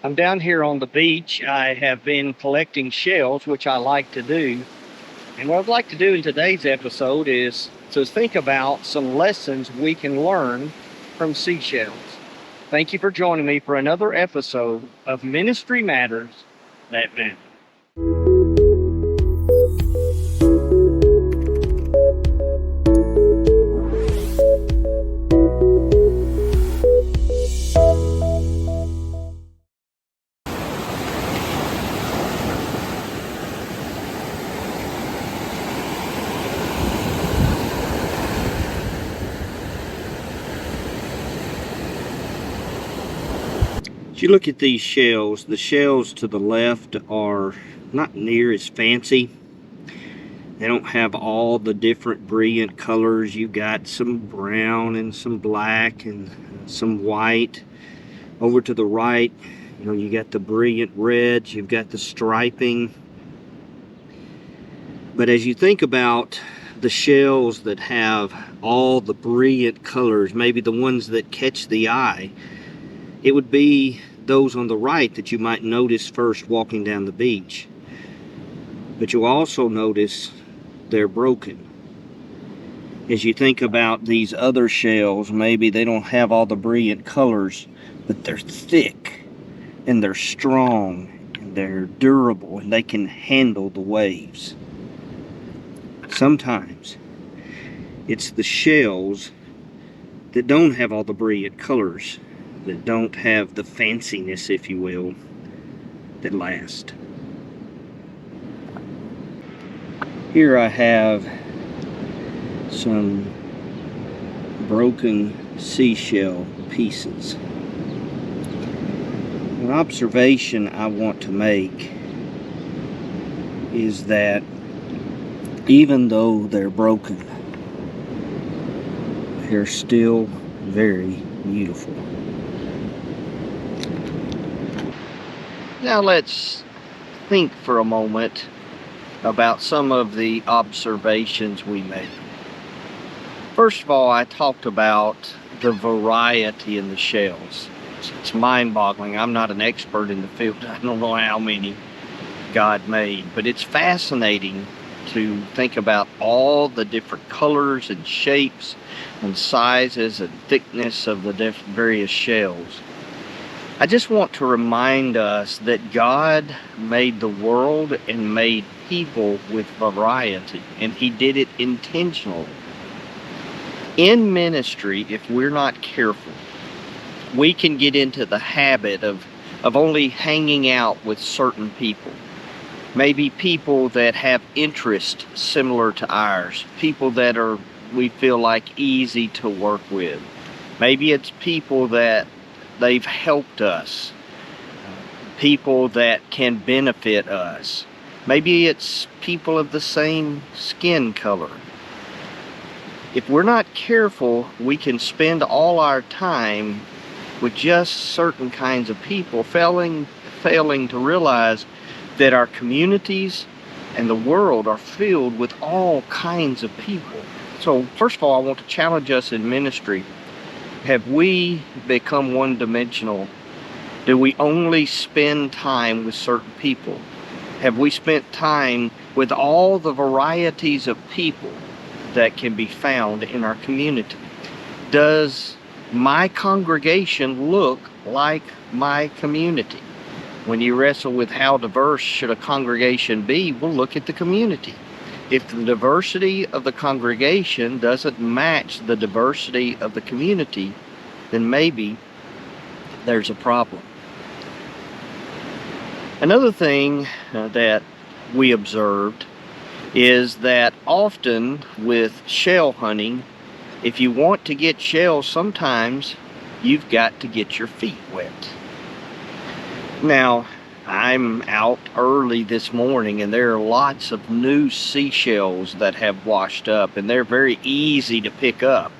I'm down here on the beach. I have been collecting shells, which I like to do. And what I'd like to do in today's episode is to think about some lessons we can learn from seashells. Thank you for joining me for another episode of Ministry Matters That Matter. As you look at these shells, the shells to the left are not near as fancy. They don't have all the different brilliant colors. You've got some brown and some black and some white. Over to the right, you got the brilliant reds, you've got the striping. But as you think about the shells that have all the brilliant colors, maybe the ones that catch the eye, it would be those on the right that you might notice first walking down the beach. But you'll also notice they're broken. As you think about these other shells, maybe they don't have all the brilliant colors, but they're thick and they're strong and they're durable and they can handle the waves. Sometimes it's the shells that don't have all the brilliant colors, that don't have the fanciness, if you will, that last. Here I have some broken seashell pieces. An observation I want to make is that even though they're broken, they're still very beautiful. Now let's think for a moment about some of the observations we made. First of all, I talked about the variety in the shells. It's mind-boggling. I'm not an expert in the field. I don't know how many God made, but it's fascinating to think about all the different colors and shapes and sizes and thickness of the various shells. I just want to remind us that God made the world and made people with variety, and He did it intentionally. In ministry, if we're not careful, we can get into the habit of only hanging out with certain people. Maybe people that have interests similar to ours, people that are, we feel like, easy to work with. Maybe it's people that they've helped us, people that can benefit us. Maybe it's people of the same skin color. If we're not careful, we can spend all our time with just certain kinds of people, failing to realize that our communities and the world are filled with all kinds of people. So first of all, I want to challenge us in ministry. Have we become one-dimensional? Do we only spend time with certain people? Have we spent time with all the varieties of people that can be found in our community? Does my congregation look like my community? When you wrestle with how diverse should a congregation be, we'll look at the community. If the diversity of the congregation doesn't match the diversity of the community, then maybe there's a problem. Another thing that we observed is that often with shell hunting, if you want to get shells, sometimes you've got to get your feet wet. Now, I'm out early this morning and there are lots of new seashells that have washed up, and they're very easy to pick up.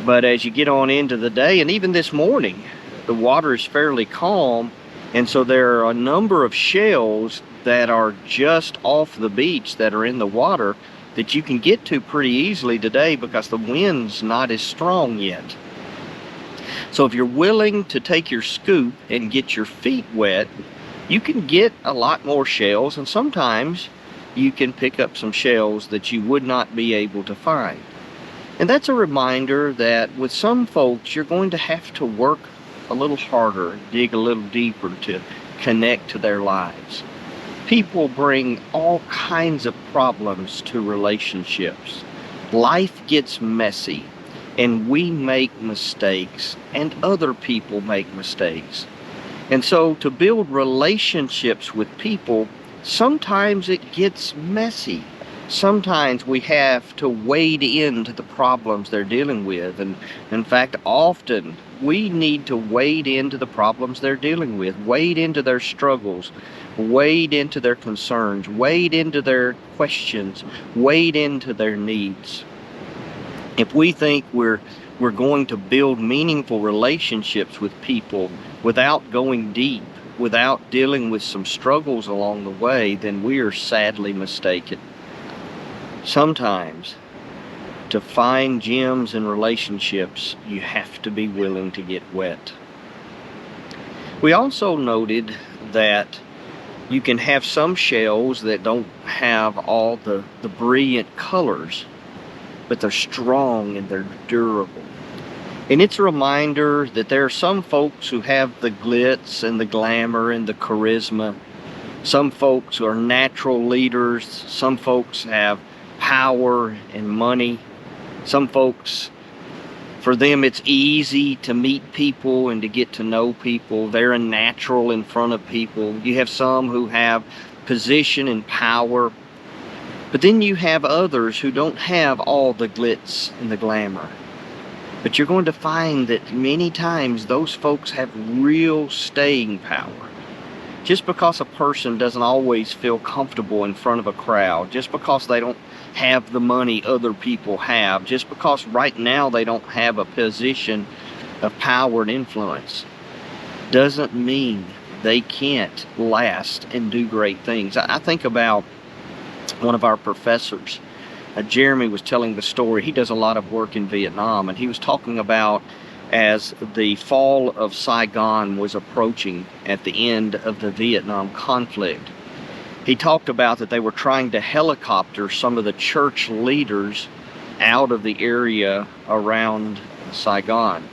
But as you get on into the day, and even this morning, the water is fairly calm, and so there are a number of shells that are just off the beach that are in the water that you can get to pretty easily today because the wind's not as strong yet. So if you're willing to take your scoop and get your feet wet, you can get a lot more shells, and sometimes you can pick up some shells that you would not be able to find. And that's a reminder that with some folks, you're going to have to work a little harder, dig a little deeper to connect to their lives. People bring all kinds of problems to relationships. Life gets messy, and we make mistakes, and other people make mistakes. And so to build relationships with people, sometimes it gets messy. Sometimes we have to wade into the problems they're dealing with. And in fact, often we need to wade into the problems they're dealing with, wade into their struggles, wade into their concerns, wade into their questions, wade into their needs. If we think we're going to build meaningful relationships with people without going deep, without dealing with some struggles along the way, then we are sadly mistaken. Sometimes, to find gems in relationships, you have to be willing to get wet. We also noted that you can have some shells that don't have all the brilliant colors, but they're strong and they're durable. And it's a reminder that there are some folks who have the glitz and the glamour and the charisma. Some folks are natural leaders. Some folks have power and money. Some folks, for them, it's easy to meet people and to get to know people. They're a natural in front of people. You have some who have position and power. But then you have others who don't have all the glitz and the glamour. But you're going to find that many times those folks have real staying power. Just because a person doesn't always feel comfortable in front of a crowd, just because they don't have the money other people have, just because right now they don't have a position of power and influence, doesn't mean they can't last and do great things. I think about one of our professors. Jeremy was telling the story. He does a lot of work in Vietnam, and he was talking about as the fall of Saigon was approaching at the end of the Vietnam conflict. He talked about that they were trying to helicopter some of the church leaders out of the area around Saigon,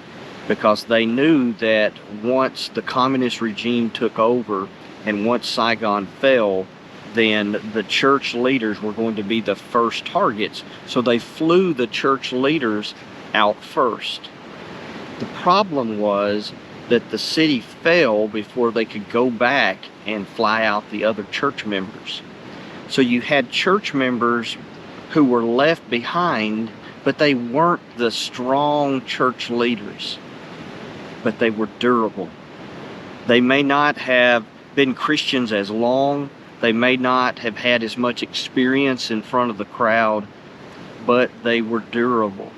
because they knew that once the communist regime took over and once Saigon fell, then the church leaders were going to be the first targets. So they flew the church leaders out first. The problem was that the city fell before they could go back and fly out the other church members. So you had church members who were left behind, but they weren't the strong church leaders, but they were durable. They may not have been Christians as long, they may not have had as much experience in front of the crowd, but they were durable.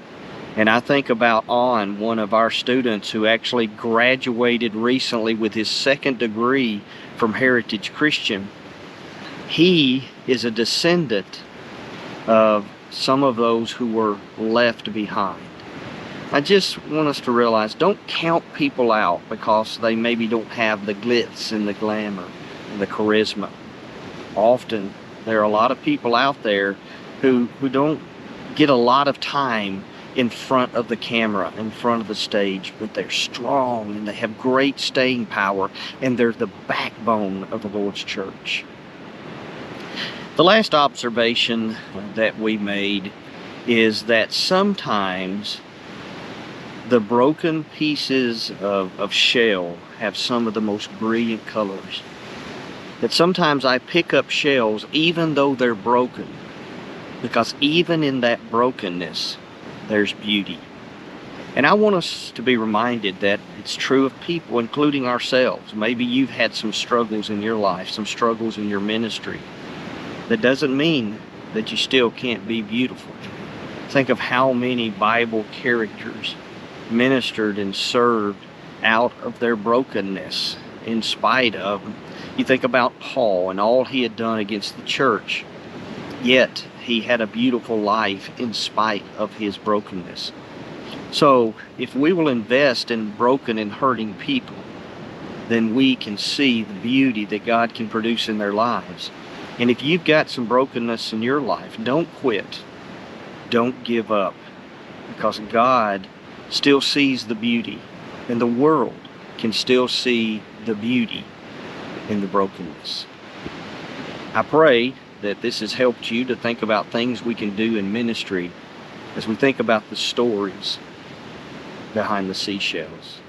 And I think about one of our students who actually graduated recently with his second degree from Heritage Christian. He is a descendant of some of those who were left behind. I just want us to realize, don't count people out because they maybe don't have the glitz and the glamour and the charisma. Often there are a lot of people out there who don't get a lot of time in front of the camera, in front of the stage, but they're strong and they have great staying power, and they're the backbone of the Lord's church. The last observation that we made is that sometimes the broken pieces of shell have some of the most brilliant colors. That sometimes I pick up shells even though they're broken, because even in that brokenness there's beauty. And I want us to be reminded that it's true of people, including ourselves. Maybe you've had some struggles in your life, some struggles in your ministry. That doesn't mean that you still can't be beautiful. Think of how many Bible characters ministered and served out of their brokenness in spite of them. You think about Paul and all he had done against the church, yet he had a beautiful life in spite of his brokenness. So if we will invest in broken and hurting people, then we can see the beauty that God can produce in their lives. And if you've got some brokenness in your life, don't quit. Don't give up, because God still sees the beauty, and the world can still see the beauty in the brokenness. I pray that this has helped you to think about things we can do in ministry as we think about the stories behind the seashells.